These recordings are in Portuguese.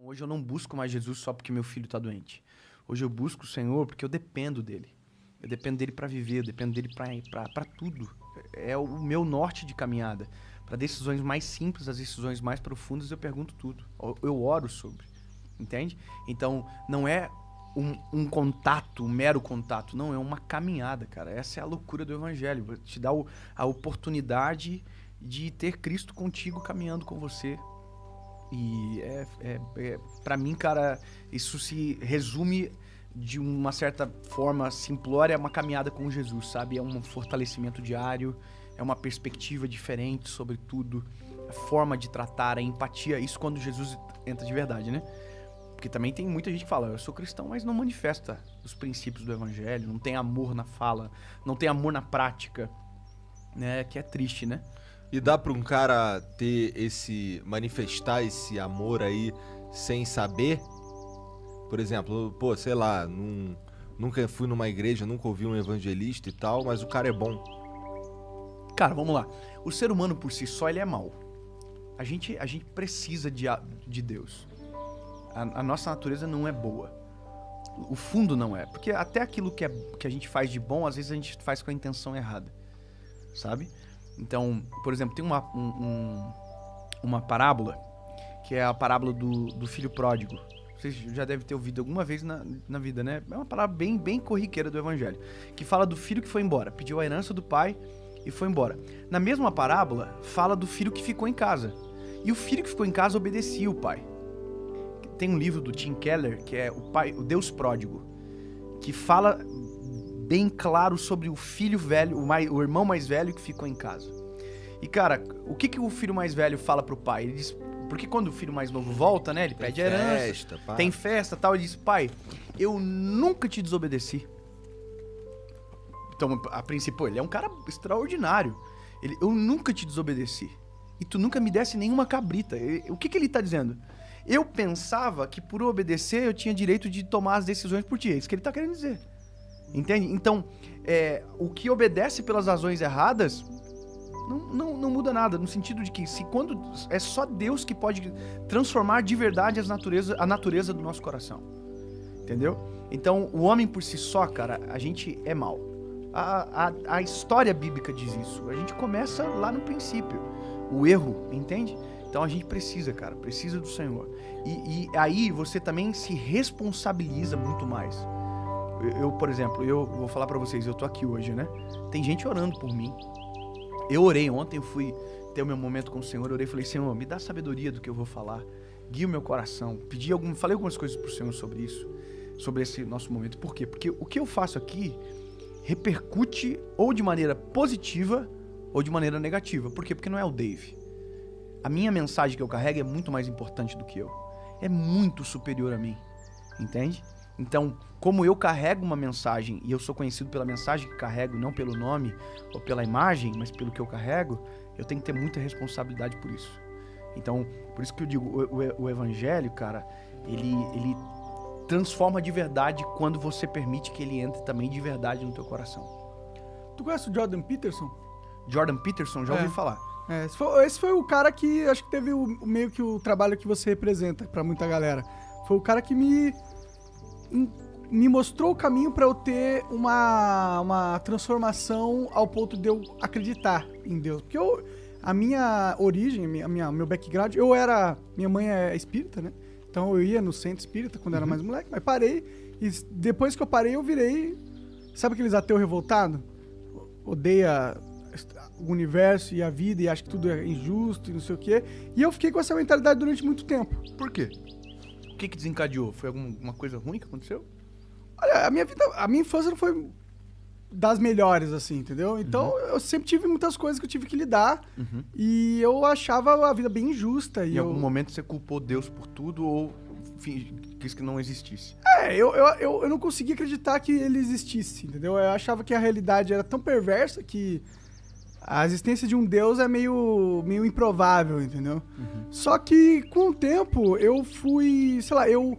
Hoje eu não busco mais Jesus só porque meu filho está doente. Hoje eu busco o Senhor porque eu dependo dele. Eu dependo dele para viver, eu dependo dele para tudo. É o meu norte de caminhada. Para decisões mais simples, as decisões mais profundas, eu pergunto tudo. Eu oro sobre, entende? Então, não é um contato, um mero contato. Não, é uma caminhada, cara. Essa é a loucura do Evangelho. Te dá a oportunidade de ter Cristo contigo, caminhando com você. E para mim, cara, isso se resume de uma certa forma simplória a uma caminhada com Jesus, sabe? É um fortalecimento diário, é uma perspectiva diferente sobre tudo, a forma de tratar, a empatia, isso quando Jesus entra de verdade, né? Porque também tem muita gente que fala, eu sou cristão, mas não manifesta os princípios do evangelho, não tem amor na fala, não tem amor na prática, né? Que é triste, né? E dá pra um cara manifestar esse amor aí sem saber? Por exemplo, pô, sei lá, nunca fui numa igreja, nunca ouvi um evangelista e tal, mas o cara é bom. Cara, vamos lá. O ser humano por si só, ele é mau. A gente precisa de Deus. A nossa natureza não é boa. O fundo não é. Porque até aquilo que a gente faz de bom, às vezes a gente faz com a intenção errada. Sabe? Então, por exemplo, tem uma parábola, que é a parábola do filho pródigo. Vocês já devem ter ouvido alguma vez na vida, né? É uma parábola bem corriqueira do evangelho. Que fala do filho que foi embora, pediu a herança do pai e foi embora. Na mesma parábola, fala do filho que ficou em casa. E o filho que ficou em casa obedecia o pai. Tem um livro do Tim Keller, que é o Deus Pródigo, que fala bem claro sobre o filho velho, o irmão mais velho que ficou em casa. E, cara, o que o filho mais velho fala pro pai? Ele diz, porque quando o filho mais novo volta, né, ele pede a herança, tem festa e tal, ele diz, pai, eu nunca te desobedeci. Então, a princípio, ele é um cara extraordinário. Eu nunca te desobedeci. E tu nunca me desse nenhuma cabrita. O que ele tá dizendo? Eu pensava que por obedecer eu tinha direito de tomar as decisões por ti. É isso que ele tá querendo dizer. Entende? Então, o que obedece pelas razões erradas não muda nada, no sentido de que quando é só Deus que pode transformar de verdade a natureza do nosso coração. Entendeu? Então, o homem por si só, cara, a gente é mau. A história bíblica diz isso. A gente começa lá no princípio. O erro, entende? Então a gente precisa, cara, precisa do Senhor. E aí você também se responsabiliza muito mais. Por exemplo, eu vou falar pra vocês, eu tô aqui hoje, né? Tem gente orando por mim. Eu orei ontem, eu fui ter o meu momento com o Senhor, eu orei e falei, Senhor, me dá sabedoria do que eu vou falar, guia o meu coração. Falei algumas coisas pro Senhor sobre isso, sobre esse nosso momento. Por quê? Porque o que eu faço aqui repercute ou de maneira positiva ou de maneira negativa. Por quê? Porque não é o Dave. A minha mensagem que eu carrego é muito mais importante do que eu. É muito superior a mim. Entende? Então, como eu carrego uma mensagem e eu sou conhecido pela mensagem que carrego, não pelo nome ou pela imagem, mas pelo que eu carrego, eu tenho que ter muita responsabilidade por isso. Então, por isso que eu digo, o evangelho, cara, ele transforma de verdade quando você permite que ele entre também de verdade no teu coração. Tu conhece o Jordan Peterson? Jordan Peterson, já ouvi falar. Esse foi o cara que acho que teve meio que o trabalho que você representa pra muita galera. Foi o cara que me mostrou o caminho pra eu ter uma transformação ao ponto de eu acreditar em Deus. Porque a minha origem, meu background, minha mãe é espírita, né? Então eu ia no centro espírita quando era mais moleque, mas parei. E depois que eu parei, eu virei... Sabe aqueles ateus revoltados? Odeia o universo e a vida e acha que tudo é injusto e não sei o quê. E eu fiquei com essa mentalidade durante muito tempo. Por quê? O que desencadeou? Foi alguma coisa ruim que aconteceu? Olha, a minha infância não foi das melhores, assim, entendeu? Então eu sempre tive muitas coisas que eu tive que lidar e eu achava a vida bem injusta. Em algum momento você culpou Deus por tudo ou quis que não existisse? Eu não conseguia acreditar que ele existisse, entendeu? Eu achava que a realidade era tão perversa que a existência de um Deus é meio improvável, entendeu? Só que com o tempo eu fui, sei lá, eu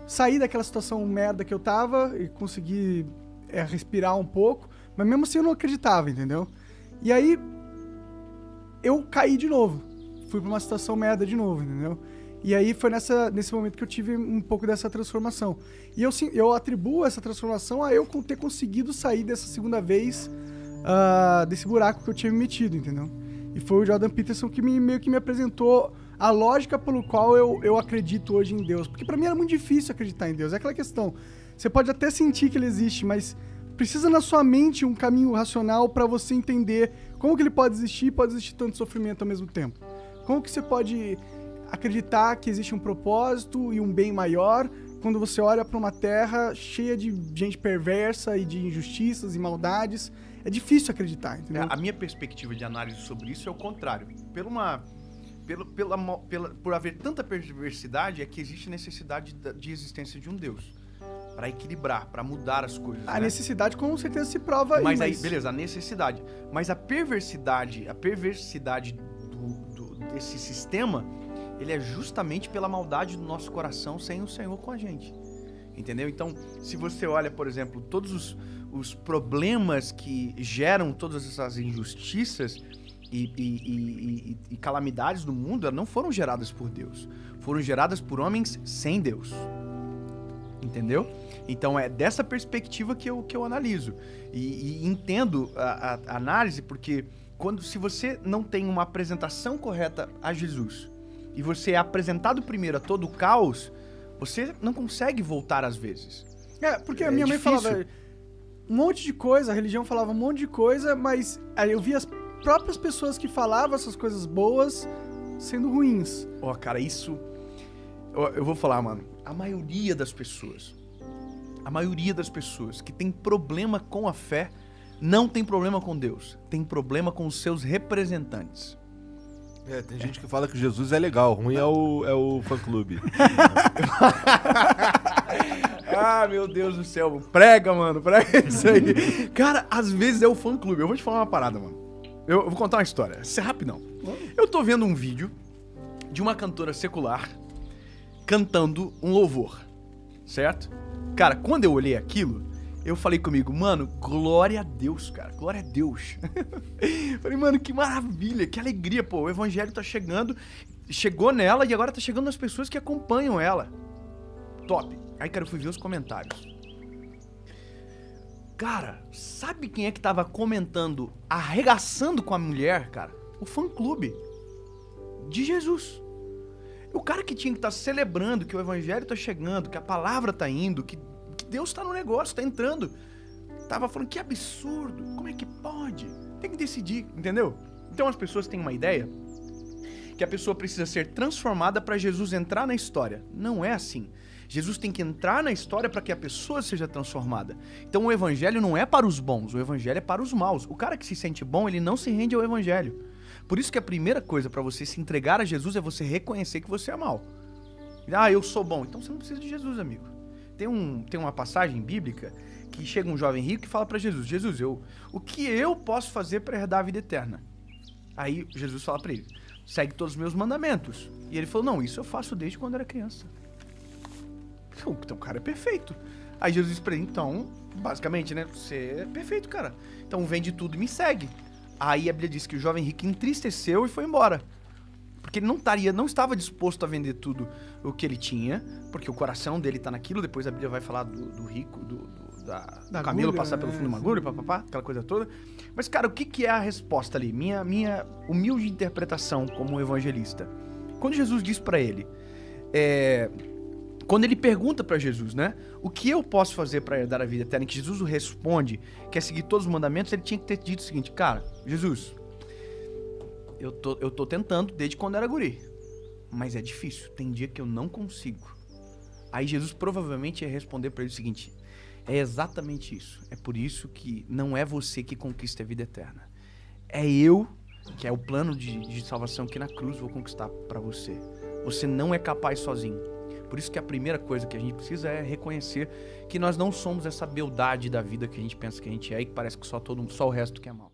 saí daquela situação merda que eu tava e consegui respirar um pouco, mas mesmo assim eu não acreditava, entendeu? E aí eu caí de novo, fui pra uma situação merda de novo, entendeu? E aí foi nesse momento que eu tive um pouco dessa transformação. E eu atribuo essa transformação a eu ter conseguido sair dessa segunda vez desse buraco que eu tinha me metido, entendeu? E foi o Jordan Peterson que meio que me apresentou a lógica pelo qual eu acredito hoje em Deus. Porque pra mim era muito difícil acreditar em Deus. É aquela questão, você pode até sentir que ele existe, mas precisa na sua mente um caminho racional pra você entender como que ele pode existir tanto sofrimento ao mesmo tempo. Como que você pode acreditar que existe um propósito e um bem maior quando você olha pra uma terra cheia de gente perversa e de injustiças e maldades. É difícil acreditar, entendeu? A minha perspectiva de análise sobre isso é o contrário. Por haver tanta perversidade, é que existe necessidade de existência de um Deus. Para equilibrar, para mudar as coisas. A necessidade com certeza se prova aí. Mas aí, beleza, a necessidade. Mas a perversidade desse sistema, ele é justamente pela maldade do nosso coração sem o Senhor com a gente. Entendeu? Então, se você olha, por exemplo, todos os problemas que geram todas essas injustiças e calamidades no mundo, elas não foram geradas por Deus. Foram geradas por homens sem Deus. Entendeu? Então é dessa perspectiva que eu analiso. E entendo a análise, porque se você não tem uma apresentação correta a Jesus, e você é apresentado primeiro a todo o caos, você não consegue voltar às vezes. Porque a minha mãe falava um monte de coisa, a religião falava um monte de coisa, mas aí eu via as próprias pessoas que falavam essas coisas boas sendo ruins. Cara, isso... Eu vou falar, mano. A maioria das pessoas que tem problema com a fé, não tem problema com Deus. Tem problema com os seus representantes. Tem gente que fala que Jesus é legal, ruim é o fã-clube. Meu Deus do céu. Prega, mano, prega isso aí. Cara, às vezes é o fã-clube. Eu vou te falar uma parada, mano. Eu vou contar uma história. Isso é rapidão. Eu tô vendo um vídeo de uma cantora secular cantando um louvor, certo? Cara, quando eu olhei aquilo, eu falei comigo, mano, glória a Deus, cara, glória a Deus. Falei, mano, que maravilha, que alegria, pô, o evangelho tá chegou nela e agora tá chegando nas pessoas que acompanham ela. Top. Aí, cara, eu fui ver os comentários. Cara, sabe quem é que tava comentando, arregaçando com a mulher, cara? O fã-clube de Jesus. O cara que tinha que estar celebrando que o evangelho tá chegando, que a palavra tá indo, que Deus tá no negócio, tá entrando. Tava falando, que absurdo, como é que pode? Tem que decidir, entendeu? Então as pessoas têm uma ideia que a pessoa precisa ser transformada para Jesus entrar na história. Não é assim. Jesus tem que entrar na história para que a pessoa seja transformada. Então o evangelho não é para os bons, o evangelho é para os maus. O cara que se sente bom, ele não se rende ao evangelho. Por isso que a primeira coisa para você se entregar a Jesus é você reconhecer que você é mau. Eu sou bom. Então você não precisa de Jesus, amigo. Tem uma passagem bíblica que chega um jovem rico e fala para Jesus, Jesus, o que eu posso fazer para herdar a vida eterna? Aí Jesus fala para ele, segue todos os meus mandamentos. E ele falou, não, isso eu faço desde quando era criança. Então o cara é perfeito. Aí Jesus disse pra ele, então, basicamente, né, você é perfeito, cara. Então vende tudo e me segue. Aí a Bíblia diz que o jovem rico entristeceu e foi embora. Porque ele não estava disposto a vender tudo o que ele tinha, porque o coração dele tá naquilo. Depois a Bíblia vai falar do rico, do camelo agulha, passar pelo fundo de uma agulha, papapá, aquela coisa toda. Mas, cara, o que é a resposta ali? Minha humilde interpretação como evangelista. Quando Jesus diz pra ele, quando ele pergunta pra Jesus, né, o que eu posso fazer pra herdar a vida eterna, e que Jesus o responde, quer seguir todos os mandamentos, ele tinha que ter dito o seguinte, cara, Jesus, eu tô tentando desde quando era guri, mas é difícil, tem dia que eu não consigo. Aí Jesus provavelmente ia responder pra ele o seguinte, é exatamente isso, é por isso que não é você que conquista a vida eterna, é eu, que é o plano de salvação que na cruz vou conquistar pra você. Você não é capaz sozinho. Por isso que a primeira coisa que a gente precisa é reconhecer que nós não somos essa beldade da vida que a gente pensa que a gente é e que parece que só o resto que é mal.